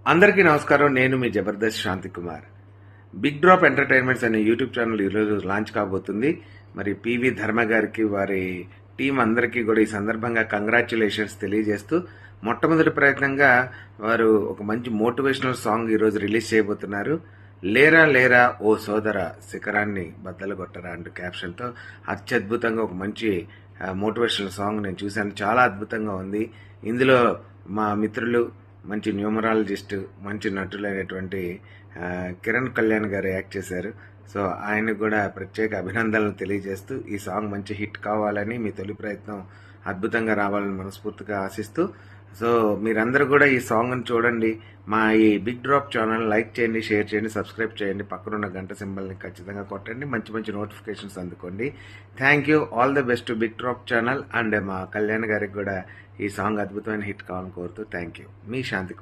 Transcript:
అందరికీ నమస్కారం. నేను మీ జబర్దస్త్ శాంతి కుమార్. బిగ్ డ్రాప్ ఎంటర్టైన్మెంట్స్ అనే యూట్యూబ్ ఛానల్ ఈరోజు లాంచ్ కాబోతుంది. మరి పివి ధర్మ గారికి, వారి టీం అందరికీ కూడా ఈ సందర్భంగా కంగ్రాచ్యులేషన్స్ తెలియజేస్తూ, మొట్టమొదటి ప్రయత్నంగా వారు ఒక మంచి మోటివేషనల్ సాంగ్ ఈరోజు రిలీజ్ చేయబోతున్నారు. లేరా లేరా ఓ సోదర శిఖరాన్ని బద్దలు కొట్టరా అంటూ క్యాప్షన్తో అత్యద్భుతంగా ఒక మంచి మోటివేషనల్ సాంగ్ నేను చూశాను. చాలా అద్భుతంగా ఉంది. ఇందులో మా మిత్రులు, మంచి న్యూమరాలజిస్ట్, మంచి నటులైనటువంటి కిరణ్ కళ్యాణ్ గారు యాక్ట్ చేశారు. సో ఆయనకు కూడా ప్రత్యేక అభినందనలు తెలియజేస్తూ, ఈ సాంగ్ మంచి హిట్ కావాలని, మీ తొలి ప్రయత్నం అద్భుతంగా రావాలని మనస్ఫూర్తిగా ఆశిస్తూ, సో మీరందరూ కూడా ఈ సాంగ్ని చూడండి. మా ఈ బిగ్ డ్రాప్ ఛానల్ లైక్ చేయండి, షేర్ చేయండి, సబ్స్క్రైబ్ చేయండి, పక్కనున్న గంట సింబల్ని ఖచ్చితంగా కొట్టండి, మంచి మంచి నోటిఫికేషన్స్ అందుకోండి. Thank you. All the best to big drop channel. And మా కళ్యాణ్ గారికి కూడా ఈ సాంగ్ అద్భుతమైన హిట్ కావాలని కోరుతూ థ్యాంక్ యూ. Me Shanti.